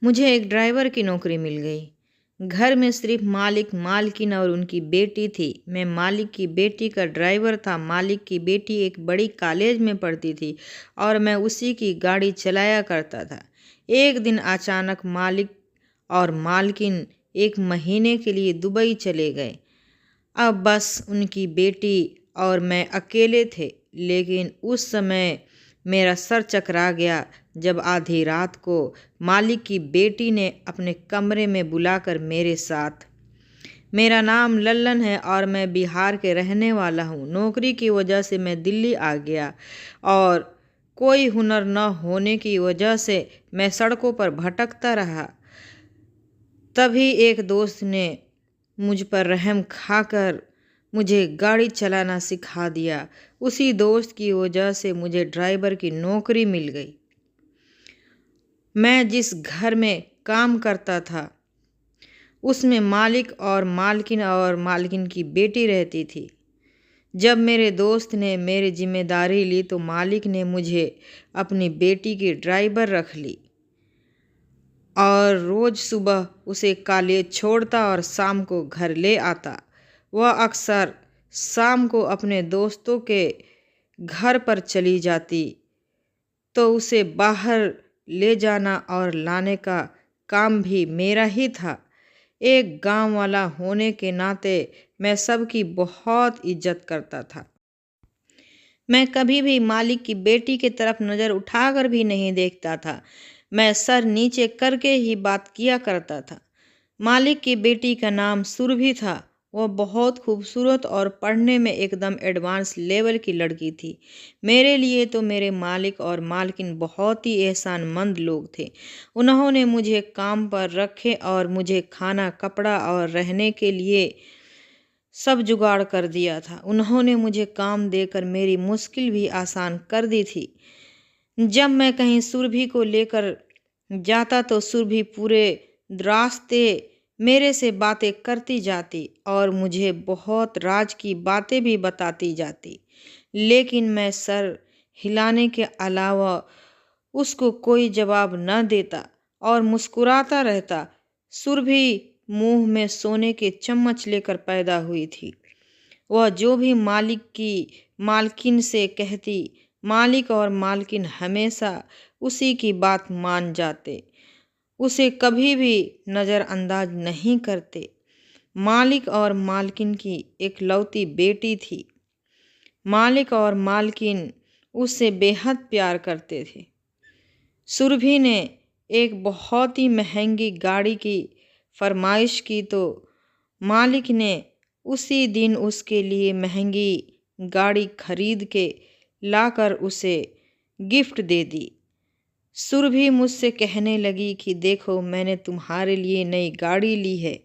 मुझे एक ड्राइवर की नौकरी मिल गई। घर में सिर्फ मालिक, मालकिन और उनकी बेटी थी। मैं मालिक की बेटी का ड्राइवर था। मालिक की बेटी एक बड़ी कॉलेज में पढ़ती थी और मैं उसी की गाड़ी चलाया करता था। एक दिन अचानक मालिक और मालकिन एक महीने के लिए दुबई चले गए। अब बस उनकी बेटी और मैं अकेले थे। लेकिन उस समय मेरा सर चकरा गया जब आधी रात को मालिक की बेटी ने अपने कमरे में बुलाकर मेरे साथ, मेरा नाम लल्लन है और मैं बिहार के रहने वाला हूँ। नौकरी की वजह से मैं दिल्ली आ गया और कोई हुनर न होने की वजह से मैं सड़कों पर भटकता रहा। तभी एक दोस्त ने मुझ पर रहम खाकर मुझे गाड़ी चलाना सिखा दिया। उसी दोस्त की वजह से मुझे ड्राइवर की नौकरी मिल गई। मैं जिस घर में काम करता था उसमें मालिक और मालकिन की बेटी रहती थी। जब मेरे दोस्त ने मेरी जिम्मेदारी ली तो मालिक ने मुझे अपनी बेटी की ड्राइवर रख ली और रोज़ सुबह उसे कॉलेज छोड़ता और शाम को घर ले आता। वह अक्सर शाम को अपने दोस्तों के घर पर चली जाती तो उसे बाहर ले जाना और लाने का काम भी मेरा ही था। एक गांव वाला होने के नाते मैं सबकी बहुत इज्जत करता था। मैं कभी भी मालिक की बेटी की तरफ नज़र उठाकर भी नहीं देखता था। मैं सर नीचे करके ही बात किया करता था। मालिक की बेटी का नाम सुरभि था। वह बहुत खूबसूरत और पढ़ने में एकदम एडवांस लेवल की लड़की थी। मेरे लिए तो मेरे मालिक और मालकिन बहुत ही एहसानमंद लोग थे। उन्होंने मुझे काम पर रखे और मुझे खाना, कपड़ा और रहने के लिए सब जुगाड़ कर दिया था। उन्होंने मुझे काम देकर मेरी मुश्किल भी आसान कर दी थी। जब मैं कहीं सुरभि को लेकर जाता तो सुरभि पूरे रास्ते मेरे से बातें करती जाती और मुझे बहुत राज की बातें भी बताती जाती। लेकिन मैं सर हिलाने के अलावा उसको कोई जवाब न देता और मुस्कुराता रहता। सुरभि मुंह में सोने के चम्मच लेकर पैदा हुई थी। वह जो भी मालिक की मालकिन से कहती, मालिक और मालकिन हमेशा उसी की बात मान जाते, उसे कभी भी नज़रअंदाज नहीं करते। मालिक और मालकिन की एकलौती बेटी थी। मालिक और मालकिन उससे बेहद प्यार करते थे। सुरभि ने एक बहुत ही महंगी गाड़ी की फरमाइश की तो मालिक ने उसी दिन उसके लिए महंगी गाड़ी खरीद के लाकर उसे गिफ्ट दे दी। सुरभि मुझसे कहने लगी कि देखो, मैंने तुम्हारे लिए नई गाड़ी ली है।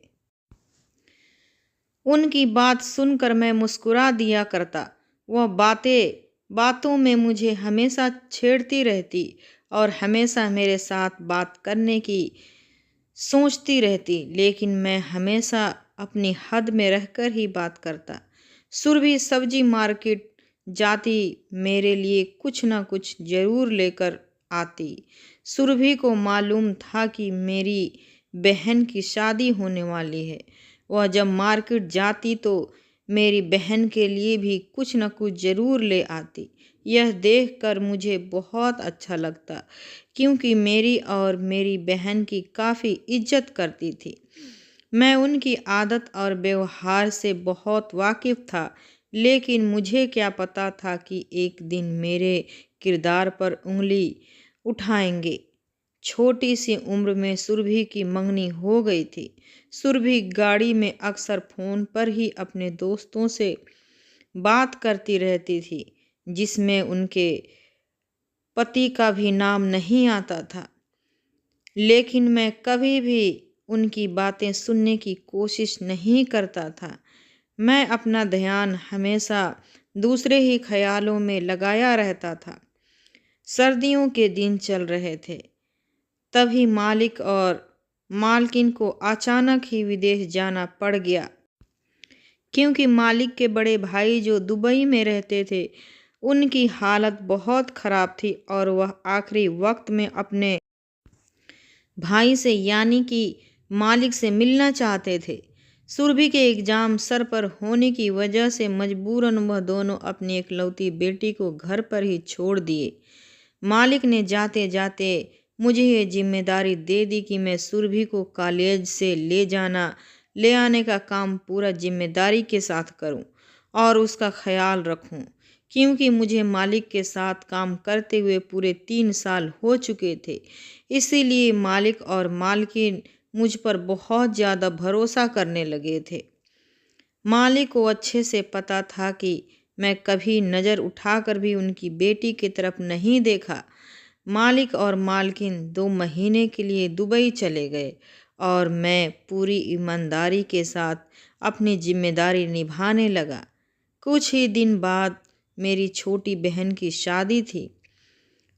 उनकी बात सुनकर मैं मुस्कुरा दिया करता। वह बातों में मुझे हमेशा छेड़ती रहती और हमेशा मेरे साथ बात करने की सोचती रहती, लेकिन मैं हमेशा अपनी हद में रहकर ही बात करता। सुरभि सब्जी मार्केट जाती, मेरे लिए कुछ ना कुछ जरूर लेकर आती। सुरभि को मालूम था कि मेरी बहन की शादी होने वाली है। वह जब मार्केट जाती तो मेरी बहन के लिए भी कुछ न कुछ जरूर ले आती। यह देखकर मुझे बहुत अच्छा लगता क्योंकि मेरी और मेरी बहन की काफ़ी इज्जत करती थी। मैं उनकी आदत और व्यवहार से बहुत वाकिफ़ था, लेकिन मुझे क्या पता था कि एक दिन मेरे किरदार पर उंगली उठाएंगे। छोटी सी उम्र में सुरभि की मंगनी हो गई थी। सुरभि गाड़ी में अक्सर फ़ोन पर ही अपने दोस्तों से बात करती रहती थी, जिसमें उनके पति का भी नाम नहीं आता था। लेकिन मैं कभी भी उनकी बातें सुनने की कोशिश नहीं करता था। मैं अपना ध्यान हमेशा दूसरे ही ख्यालों में लगाया रहता था। सर्दियों के दिन चल रहे थे। तभी मालिक और मालकिन को अचानक ही विदेश जाना पड़ गया, क्योंकि मालिक के बड़े भाई जो दुबई में रहते थे, उनकी हालत बहुत ख़राब थी और वह आखिरी वक्त में अपने भाई से यानी कि मालिक से मिलना चाहते थे। सुरभि के एग्जाम सर पर होने की वजह से मजबूरन वह दोनों अपनी इकलौती बेटी को घर पर ही छोड़ दिए। मालिक ने जाते जाते मुझे ये जिम्मेदारी दे दी कि मैं सुरभि को कॉलेज से ले आने का काम पूरा जिम्मेदारी के साथ करूं और उसका ख्याल रखूं, क्योंकि मुझे मालिक के साथ काम करते हुए पूरे 3 साल हो चुके थे। इसीलिए मालिक और मालकिन मुझ पर बहुत ज़्यादा भरोसा करने लगे थे। मालिक को अच्छे से पता था कि मैं कभी नज़र उठाकर भी उनकी बेटी की तरफ नहीं देखा। मालिक और मालकिन 2 महीने के लिए दुबई चले गए और मैं पूरी ईमानदारी के साथ अपनी जिम्मेदारी निभाने लगा। कुछ ही दिन बाद मेरी छोटी बहन की शादी थी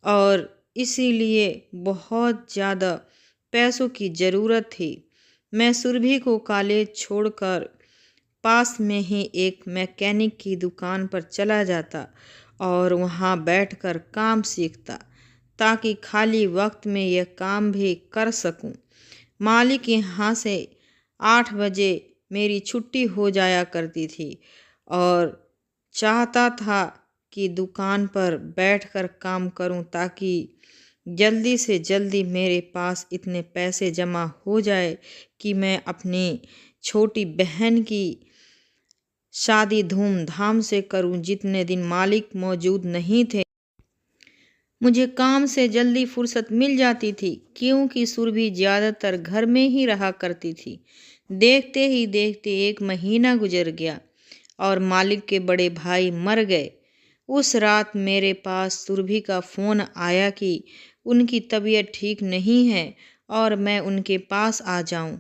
और इसीलिए बहुत ज़्यादा पैसों की ज़रूरत थी। मैं सुरभि को कॉलेज छोड़कर पास में ही एक मैकेनिक की दुकान पर चला जाता और वहाँ बैठकर काम सीखता, ताकि खाली वक्त में यह काम भी कर सकूं। मालिक यहाँ से 8 बजे मेरी छुट्टी हो जाया करती थी और चाहता था कि दुकान पर बैठकर काम करूं, ताकि जल्दी से जल्दी मेरे पास इतने पैसे जमा हो जाए कि मैं अपनी छोटी बहन की शादी धूमधाम से करूं। जितने दिन मालिक मौजूद नहीं थे मुझे काम से जल्दी फुर्सत मिल जाती थी, क्योंकि सुरभि ज़्यादातर घर में ही रहा करती थी। देखते ही देखते 1 महीना गुजर गया और मालिक के बड़े भाई मर गए। उस रात मेरे पास सुरभि का फ़ोन आया कि उनकी तबीयत ठीक नहीं है और मैं उनके पास आ जाऊं।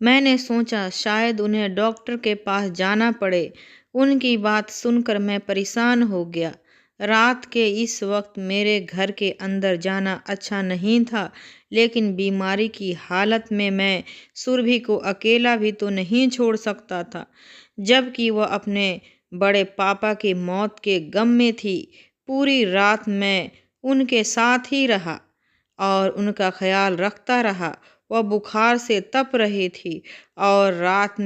मैंने सोचा शायद उन्हें डॉक्टर के पास जाना पड़े। उनकी बात सुनकर मैं परेशान हो गया। रात के इस वक्त मेरे घर के अंदर जाना अच्छा नहीं था, लेकिन बीमारी की हालत में मैं सुरभि को अकेला भी तो नहीं छोड़ सकता था, जबकि वह अपने बड़े पापा की मौत के गम में थी। पूरी रात मैं उनके साथ ही रहा और उनका ख्याल रखता रहा। वह बुखार से तप रही थी और रात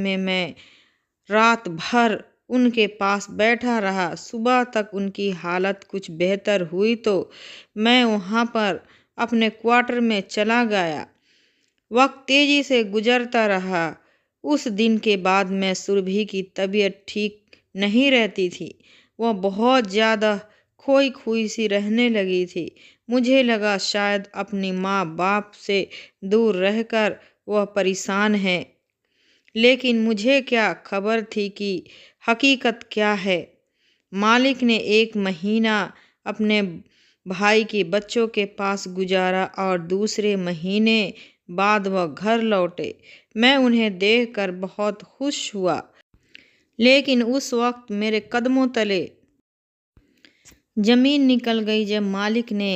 भर उनके पास बैठा रहा। सुबह तक उनकी हालत कुछ बेहतर हुई तो मैं वहाँ पर अपने क्वार्टर में चला गया। वक्त तेजी से गुजरता रहा। उस दिन के बाद मैं सुरभि की तबीयत ठीक नहीं रहती थी। वह बहुत ज़्यादा खोई खोई सी रहने लगी थी। मुझे लगा शायद अपनी माँ बाप से दूर रहकर वह परेशान है, लेकिन मुझे क्या खबर थी कि हकीकत क्या है। मालिक ने 1 महीना अपने भाई के बच्चों के पास गुजारा और दूसरे महीने बाद वह घर लौटे। मैं उन्हें देखकर बहुत खुश हुआ, लेकिन उस वक्त मेरे कदमों तले जमीन निकल गई जब मालिक ने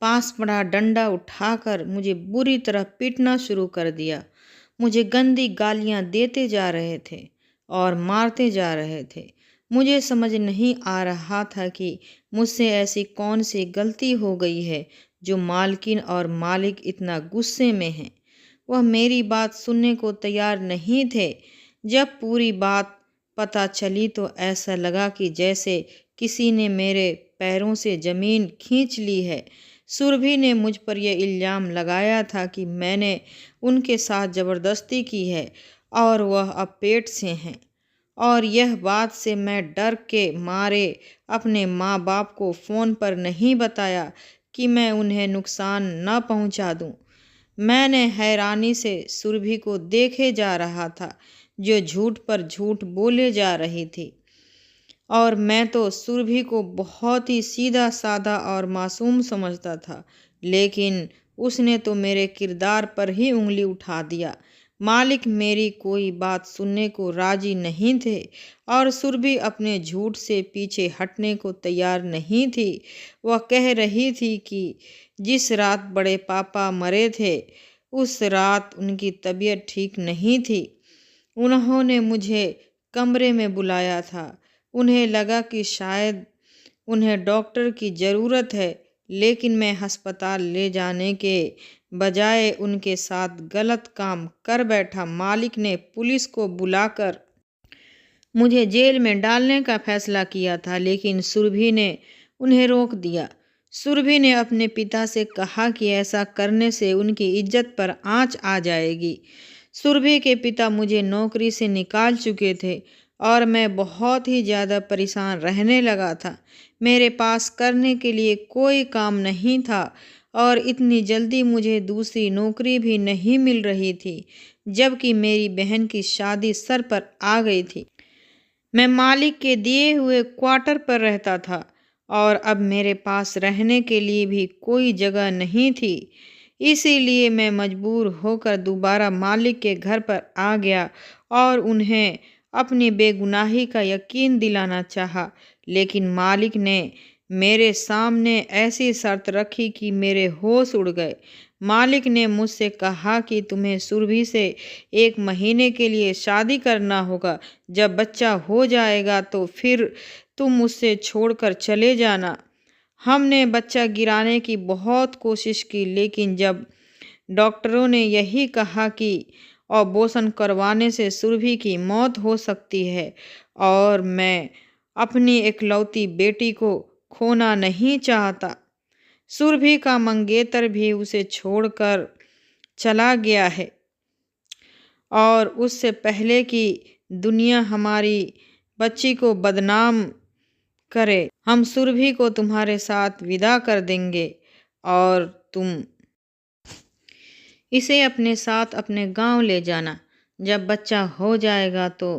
पास पड़ा डंडा उठाकर मुझे बुरी तरह पीटना शुरू कर दिया। मुझे गंदी गालियां देते जा रहे थे और मारते जा रहे थे। मुझे समझ नहीं आ रहा था कि मुझसे ऐसी कौन सी गलती हो गई है जो मालकिन और मालिक इतना गुस्से में हैं। वह मेरी बात सुनने को तैयार नहीं थे। जब पूरी बात पता चली तो ऐसा लगा कि जैसे किसी ने मेरे पैरों से ज़मीन खींच ली है। सुरभि ने मुझ पर यह इल्ज़ाम लगाया था कि मैंने उनके साथ ज़बरदस्ती की है और वह अब पेट से हैं, और यह बात से मैं डर के मारे अपने माँ बाप को फ़ोन पर नहीं बताया कि मैं उन्हें नुकसान न पहुँचा दूँ। मैंने हैरानी से सुरभि को देखे जा रहा था, जो झूठ पर झूठ बोले जा रही थी, और मैं तो सुरभि को बहुत ही सीधा साधा और मासूम समझता था, लेकिन उसने तो मेरे किरदार पर ही उंगली उठा दिया। मालिक मेरी कोई बात सुनने को राजी नहीं थे और सुरभि अपने झूठ से पीछे हटने को तैयार नहीं थी। वह कह रही थी कि जिस रात बड़े पापा मरे थे उस रात उनकी तबीयत ठीक नहीं थी। उन्होंने मुझे कमरे में बुलाया था। उन्हें लगा कि शायद उन्हें डॉक्टर की ज़रूरत है, लेकिन मैं अस्पताल ले जाने के बजाय उनके साथ गलत काम कर बैठा। मालिक ने पुलिस को बुलाकर मुझे जेल में डालने का फैसला किया था, लेकिन सुरभि ने उन्हें रोक दिया। सुरभि ने अपने पिता से कहा कि ऐसा करने से उनकी इज्जत पर आंच आ जाएगी। सुरभि के पिता मुझे नौकरी से निकाल चुके थे और मैं बहुत ही ज़्यादा परेशान रहने लगा था। मेरे पास करने के लिए कोई काम नहीं था और इतनी जल्दी मुझे दूसरी नौकरी भी नहीं मिल रही थी, जबकि मेरी बहन की शादी सर पर आ गई थी। मैं मालिक के दिए हुए क्वार्टर पर रहता था और अब मेरे पास रहने के लिए भी कोई जगह नहीं थी। इसीलिए मैं मजबूर होकर दोबारा मालिक के घर पर आ गया और उन्हें अपनी बेगुनाही का यकीन दिलाना चाहा, लेकिन मालिक ने मेरे सामने ऐसी शर्त रखी कि मेरे होश उड़ गए। मालिक ने मुझसे कहा कि तुम्हें सुरभि से 1 महीने के लिए शादी करना होगा। जब बच्चा हो जाएगा तो फिर तुम उससे छोड़कर चले जाना। हमने बच्चा गिराने की बहुत कोशिश की, लेकिन जब डॉक्टरों ने यही कहा कि अबॉर्शन करवाने से सुरभि की मौत हो सकती है और मैं अपनी इकलौती बेटी को खोना नहीं चाहता। सुरभि का मंगेतर भी उसे छोड़कर चला गया है और उससे पहले कि दुनिया हमारी बच्ची को बदनाम करे, हम सुरभि को तुम्हारे साथ विदा कर देंगे और तुम इसे अपने साथ अपने गांव ले जाना। जब बच्चा हो जाएगा तो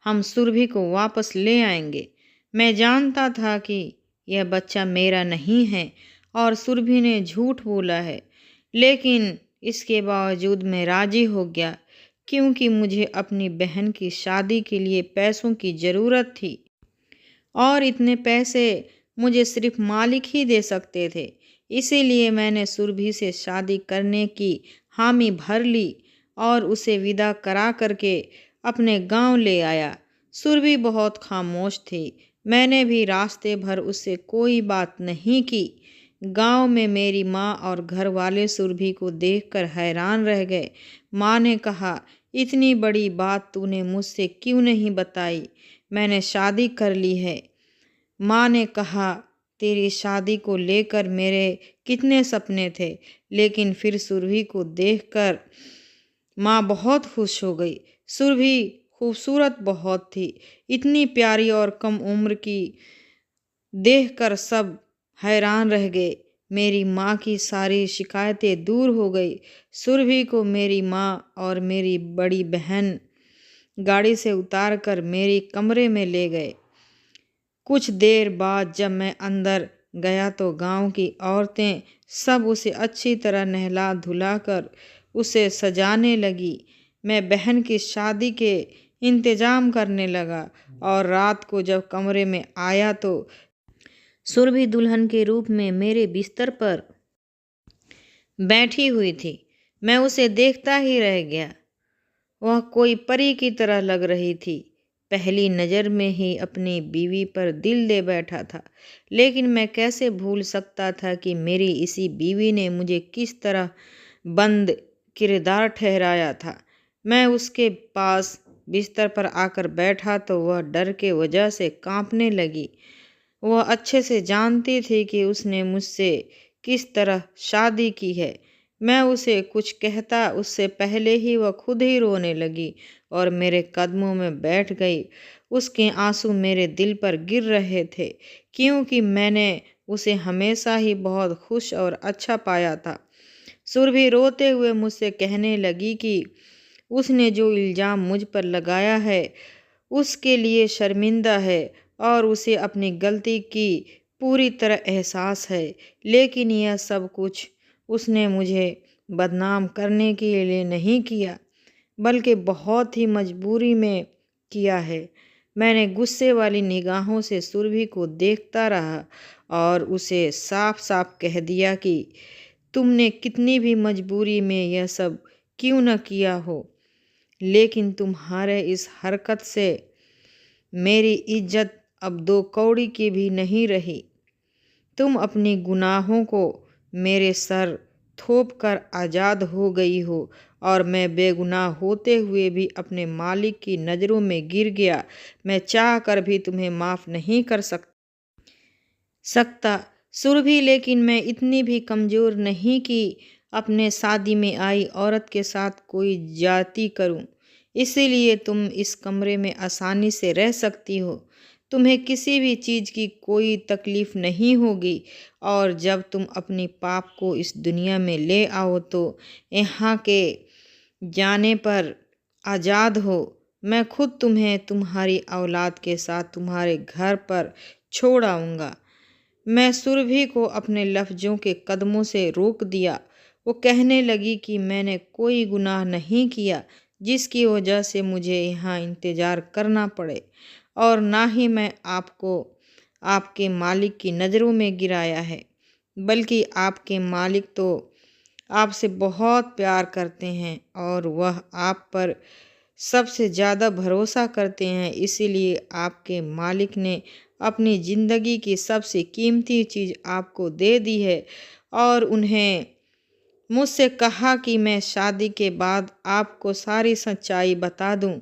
हम सुरभि को वापस ले आएंगे। मैं जानता था कि यह बच्चा मेरा नहीं है और सुरभि ने झूठ बोला है, लेकिन इसके बावजूद मैं राजी हो गया, क्योंकि मुझे अपनी बहन की शादी के लिए पैसों की ज़रूरत थी और इतने पैसे मुझे सिर्फ मालिक ही दे सकते थे। इसीलिए मैंने सुरभि से शादी करने की हामी भर ली और उसे विदा करा करके अपने गांव ले आया। सुरभि बहुत खामोश थी। मैंने भी रास्ते भर उससे कोई बात नहीं की। गांव में मेरी माँ और घर वाले सुरभि को देखकर हैरान रह गए। माँ ने कहा, इतनी बड़ी बात तूने मुझसे क्यों नहीं बताई? मैंने शादी कर ली है। माँ ने कहा, तेरी शादी को लेकर मेरे कितने सपने थे, लेकिन फिर सुरभि को देखकर माँ बहुत खुश हो गई। सुरभि खूबसूरत बहुत थी, इतनी प्यारी और कम उम्र की। देखकर सब हैरान रह गए। मेरी माँ की सारी शिकायतें दूर हो गई। सुरभि को मेरी माँ और मेरी बड़ी बहन गाड़ी से उतार कर मेरे कमरे में ले गए। कुछ देर बाद जब मैं अंदर गया तो गांव की औरतें सब उसे अच्छी तरह नहला धुलाकर उसे सजाने लगी। मैं बहन की शादी के इंतज़ाम करने लगा और रात को जब कमरे में आया तो सुरभि दुल्हन के रूप में मेरे बिस्तर पर बैठी हुई थी। मैं उसे देखता ही रह गया। वह कोई परी की तरह लग रही थी। पहली नज़र में ही अपनी बीवी पर दिल दे बैठा था, लेकिन मैं कैसे भूल सकता था कि मेरी इसी बीवी ने मुझे किस तरह बंद किरदार ठहराया था। मैं उसके पास बिस्तर पर आकर बैठा तो वह डर के वजह से कांपने लगी। वह अच्छे से जानती थी कि उसने मुझसे किस तरह शादी की है। मैं उसे कुछ कहता उससे पहले ही वह खुद ही रोने लगी और मेरे कदमों में बैठ गई। उसके आंसू मेरे दिल पर गिर रहे थे, क्योंकि मैंने उसे हमेशा ही बहुत खुश और अच्छा पाया था। सुरभि रोते हुए मुझसे कहने लगी कि उसने जो इल्ज़ाम मुझ पर लगाया है उसके लिए शर्मिंदा है और उसे अपनी गलती की पूरी तरह एहसास है, लेकिन यह सब कुछ उसने मुझे बदनाम करने के लिए नहीं किया, बल्कि बहुत ही मजबूरी में किया है। मैंने गुस्से वाली निगाहों से सुरभि को देखता रहा और उसे साफ साफ कह दिया कि तुमने कितनी भी मजबूरी में यह सब क्यों न किया हो, लेकिन तुम्हारे इस हरकत से मेरी इज्जत अब 2 कौड़ी की भी नहीं रही। तुम अपनी गुनाहों को मेरे सर थोप कर आज़ाद हो गई हो और मैं बेगुनाह होते हुए भी अपने मालिक की नज़रों में गिर गया। मैं चाह कर भी तुम्हें माफ़ नहीं कर सकता सुरभि, लेकिन मैं इतनी भी कमज़ोर नहीं कि अपने शादी में आई औरत के साथ कोई जाति करूं। इसीलिए तुम इस कमरे में आसानी से रह सकती हो। तुम्हें किसी भी चीज़ की कोई तकलीफ़ नहीं होगी और जब तुम अपनी पाप को इस दुनिया में ले आओ तो यहाँ के जाने पर आज़ाद हो। मैं खुद तुम्हें तुम्हारी औलाद के साथ तुम्हारे घर पर छोड़ आऊँगा। मैं सुरभि को अपने लफ्ज़ों के कदमों से रोक दिया। वो कहने लगी कि मैंने कोई गुनाह नहीं किया जिसकी वजह से मुझे यहाँ इंतज़ार करना पड़े, और ना ही मैं आपको आपके मालिक की नज़रों में गिराया है, बल्कि आपके मालिक तो आपसे बहुत प्यार करते हैं और वह आप पर सबसे ज़्यादा भरोसा करते हैं। इसीलिए आपके मालिक ने अपनी ज़िंदगी की सबसे कीमती चीज़ आपको दे दी है और उन्हें मुझसे कहा कि मैं शादी के बाद आपको सारी सच्चाई बता दूं।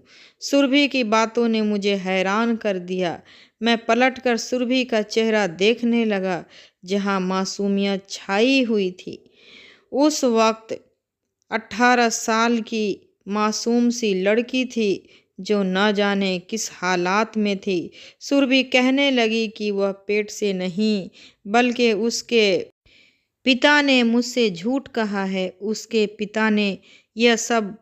सुरभि की बातों ने मुझे हैरान कर दिया। मैं पलटकर सुरभि का चेहरा देखने लगा जहां मासूमियत छाई हुई थी। उस वक्त 18 साल की मासूम सी लड़की थी जो न जाने किस हालात में थी। सुरभि कहने लगी कि वह पेट से नहीं बल्कि उसके पिता ने मुझसे झूठ कहा है। उसके पिता ने यह सब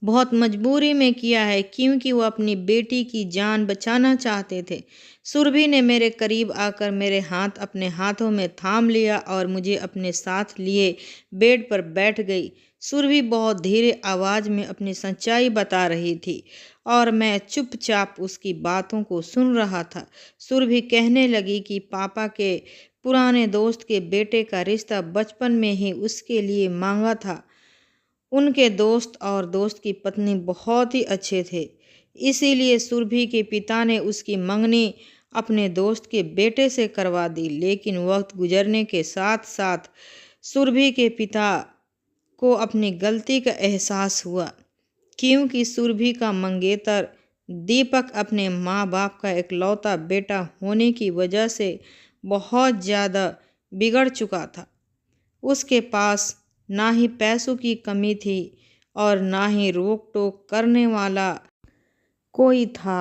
बहुत मजबूरी में किया है क्योंकि वो अपनी बेटी की जान बचाना चाहते थे। सुरभि ने मेरे करीब आकर मेरे हाथ अपने हाथों में थाम लिया और मुझे अपने साथ लिए बेड पर बैठ गई। सुरभि बहुत धीरे आवाज़ में अपनी सच्चाई बता रही थी और मैं चुपचाप उसकी बातों को सुन रहा था। सुरभि कहने लगी कि पापा के पुराने दोस्त के बेटे का रिश्ता बचपन में ही उसके लिए मांगा था। उनके दोस्त और दोस्त की पत्नी बहुत ही अच्छे थे, इसीलिए सुरभि के पिता ने उसकी मंगनी अपने दोस्त के बेटे से करवा दी। लेकिन वक्त गुजरने के साथ साथ सुरभि के पिता को अपनी गलती का एहसास हुआ, क्योंकि सुरभि का मंगेतर दीपक अपने माँ बाप का इकलौता बेटा होने की वजह से बहुत ज़्यादा बिगड़ चुका था। उसके पास ना ही पैसों की कमी थी और ना ही रोक टोक करने वाला कोई था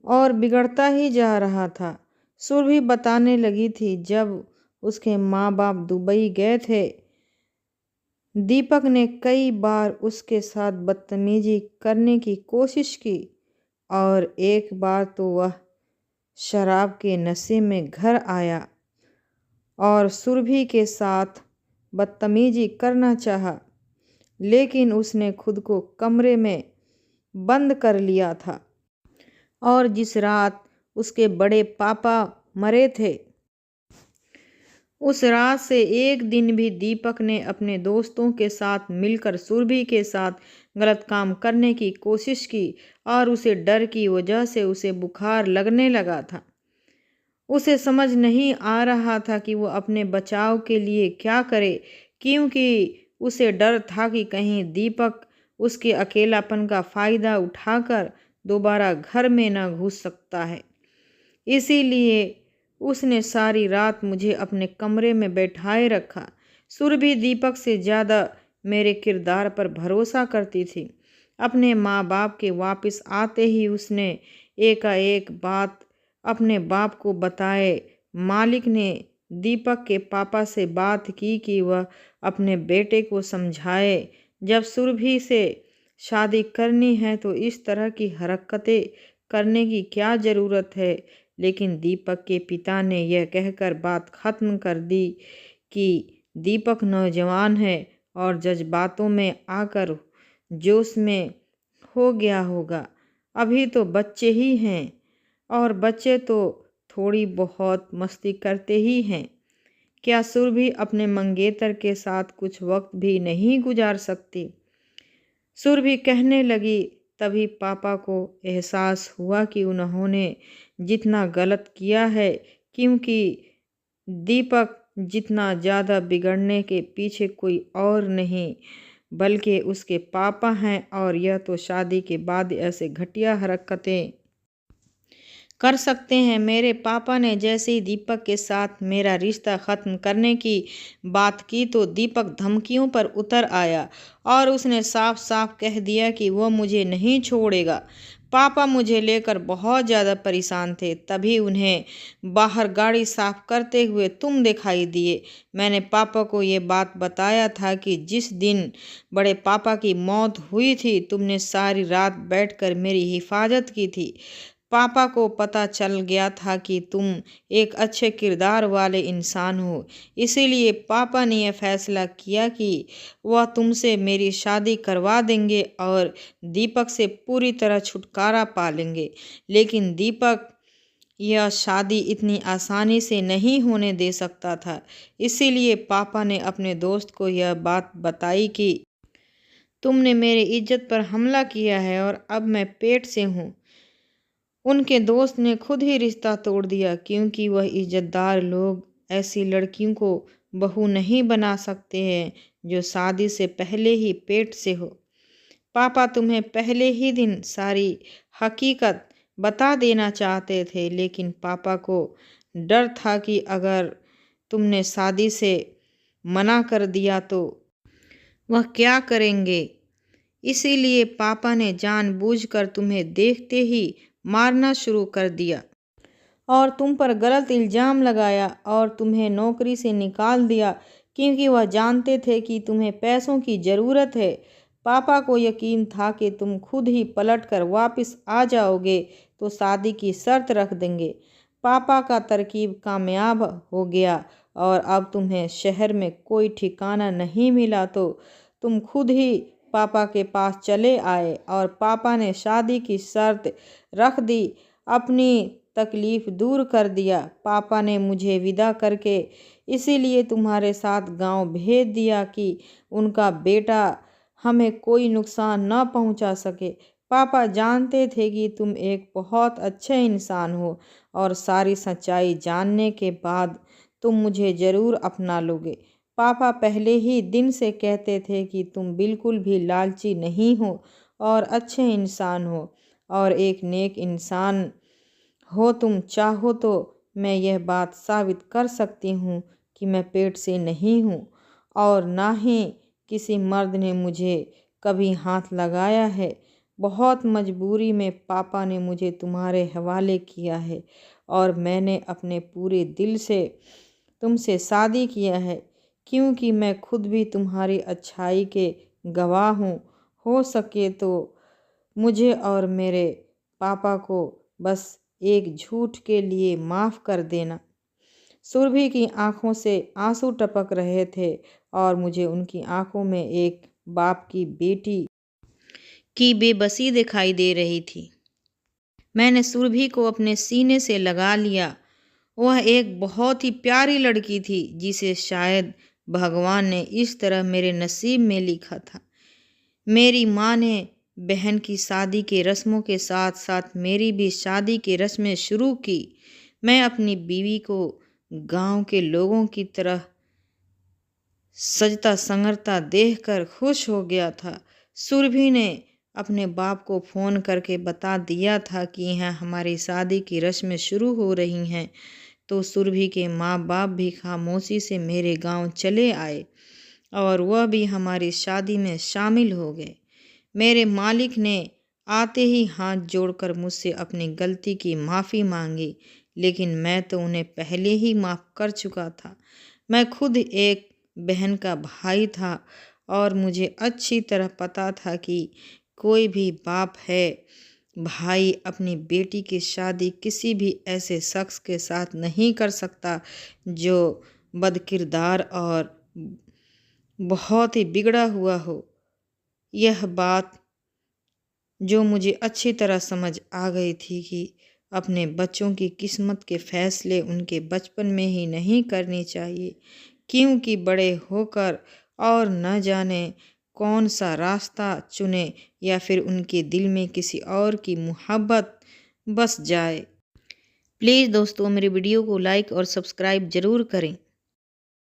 और बिगड़ता ही जा रहा था। सुरभि बताने लगी थी जब उसके माँ बाप दुबई गए थे, दीपक ने कई बार उसके साथ बदतमीजी करने की कोशिश की और एक बार तो वह शराब के नशे में घर आया और सुरभि के साथ बदतमीजी करना चाहा, लेकिन उसने खुद को कमरे में बंद कर लिया था। और जिस रात उसके बड़े पापा मरे थे, उस रात से एक दिन भी दीपक ने अपने दोस्तों के साथ मिलकर सुरभि के साथ गलत काम करने की कोशिश की और उसे डर की वजह से उसे बुखार लगने लगा था। उसे समझ नहीं आ रहा था कि वो अपने बचाव के लिए क्या करे, क्योंकि उसे डर था कि कहीं दीपक उसके अकेलापन का फ़ायदा उठाकर दोबारा घर में न घुस सकता है। इसीलिए उसने सारी रात मुझे अपने कमरे में बैठाए रखा। सुरभि दीपक से ज़्यादा मेरे किरदार पर भरोसा करती थी। अपने माँ बाप के वापस आते ही उसने एकाएक बात अपने बाप को बताए। मालिक ने दीपक के पापा से बात की कि वह अपने बेटे को समझाए, जब सुरभि से शादी करनी है तो इस तरह की हरकतें करने की क्या ज़रूरत है। लेकिन दीपक के पिता ने यह कहकर बात ख़त्म कर दी कि दीपक नौजवान है और जज्बातों में आकर जोश में हो गया होगा। अभी तो बच्चे ही हैं और बच्चे तो थोड़ी बहुत मस्ती करते ही हैं। क्या सुरभि अपने मंगेतर के साथ कुछ वक्त भी नहीं गुजार सकती? सुरभि कहने लगी। तभी पापा को एहसास हुआ कि उन्होंने जितना गलत किया है, क्योंकि दीपक जितना ज़्यादा बिगड़ने के पीछे कोई और नहीं बल्कि उसके पापा हैं, और यह तो शादी के बाद ऐसे घटिया हरकतें कर सकते हैं। मेरे पापा ने जैसे ही दीपक के साथ मेरा रिश्ता ख़त्म करने की बात की तो दीपक धमकियों पर उतर आया और उसने साफ साफ कह दिया कि वह मुझे नहीं छोड़ेगा। पापा मुझे लेकर बहुत ज़्यादा परेशान थे। तभी उन्हें बाहर गाड़ी साफ करते हुए तुम दिखाई दिए। मैंने पापा को ये बात बताया था कि जिस दिन बड़े पापा की मौत हुई थी तुमने सारी रात बैठकर मेरी हिफाजत की थी। पापा को पता चल गया था कि तुम एक अच्छे किरदार वाले इंसान हो, इसीलिए पापा ने यह फैसला किया कि वह तुमसे मेरी शादी करवा देंगे और दीपक से पूरी तरह छुटकारा पा लेंगे। लेकिन दीपक यह शादी इतनी आसानी से नहीं होने दे सकता था, इसीलिए पापा ने अपने दोस्त को यह बात बताई कि तुमने मेरी इज्जत पर हमला किया है और अब मैं पेट से हूँ। उनके दोस्त ने खुद ही रिश्ता तोड़ दिया क्योंकि वह इज्जतदार लोग ऐसी लड़कियों को बहू नहीं बना सकते हैं जो शादी से पहले ही पेट से हो। पापा तुम्हें पहले ही दिन सारी हकीकत बता देना चाहते थे, लेकिन पापा को डर था कि अगर तुमने शादी से मना कर दिया तो वह क्या करेंगे। इसीलिए पापा ने जानबूझकर तुम्हें देखते ही मारना शुरू कर दिया और तुम पर गलत इल्ज़ाम लगाया और तुम्हें नौकरी से निकाल दिया क्योंकि वह जानते थे कि तुम्हें पैसों की ज़रूरत है। पापा को यकीन था कि तुम खुद ही पलटकर वापस आ जाओगे तो शादी की शर्त रख देंगे। पापा का तरकीब कामयाब हो गया और अब तुम्हें शहर में कोई ठिकाना नहीं मिला तो तुम खुद ही पापा के पास चले आए और पापा ने शादी की शर्त रख दी। अपनी तकलीफ़ दूर कर दिया। पापा ने मुझे विदा करके इसीलिए तुम्हारे साथ गांव भेज दिया कि उनका बेटा हमें कोई नुकसान न पहुंचा सके। पापा जानते थे कि तुम एक बहुत अच्छे इंसान हो और सारी सच्चाई जानने के बाद तुम मुझे ज़रूर अपना लोगे। पापा पहले ही दिन से कहते थे कि तुम बिल्कुल भी लालची नहीं हो और अच्छे इंसान हो और एक नेक इंसान हो। तुम चाहो तो मैं यह बात साबित कर सकती हूँ कि मैं पेट से नहीं हूँ और ना ही किसी मर्द ने मुझे कभी हाथ लगाया है। बहुत मजबूरी में पापा ने मुझे तुम्हारे हवाले किया है और मैंने अपने पूरे दिल से तुमसे शादी किया है क्योंकि मैं खुद भी तुम्हारी अच्छाई के गवाह हूँ। हो सके तो मुझे और मेरे पापा को बस एक झूठ के लिए माफ़ कर देना। सुरभि की आंखों से आंसू टपक रहे थे और मुझे उनकी आंखों में एक बाप की बेटी की बेबसी दिखाई दे रही थी। मैंने सुरभि को अपने सीने से लगा लिया। वह एक बहुत ही प्यारी लड़की थी जिसे शायद भगवान ने इस तरह मेरे नसीब में लिखा था। मेरी माँ ने बहन की शादी के रस्मों के साथ साथ मेरी भी शादी की रस्में शुरू की। मैं अपनी बीवी को गांव के लोगों की तरह सजता संवरता देखकर खुश हो गया था। सुरभि ने अपने बाप को फ़ोन करके बता दिया था कि यहाँ हमारी शादी की रस्में शुरू हो रही हैं, तो सुरभि के माँ बाप भी खामोशी से मेरे गांव चले आए और वह भी हमारी शादी में शामिल हो गए। मेरे मालिक ने आते ही हाथ जोड़कर मुझसे अपनी गलती की माफ़ी मांगी, लेकिन मैं तो उन्हें पहले ही माफ़ कर चुका था। मैं खुद एक बहन का भाई था और मुझे अच्छी तरह पता था कि कोई भी बाप है भाई अपनी बेटी की शादी किसी भी ऐसे शख्स के साथ नहीं कर सकता जो बदकिरदार और बहुत ही बिगड़ा हुआ हो। यह बात जो मुझे अच्छी तरह समझ आ गई थी कि अपने बच्चों की किस्मत के फैसले उनके बचपन में ही नहीं करनी चाहिए, क्योंकि बड़े होकर और न जाने कौन सा रास्ता चुने या फिर उनके दिल में किसी और की मोहब्बत बस जाए। प्लीज़ दोस्तों मेरी वीडियो को लाइक और सब्सक्राइब ज़रूर करें।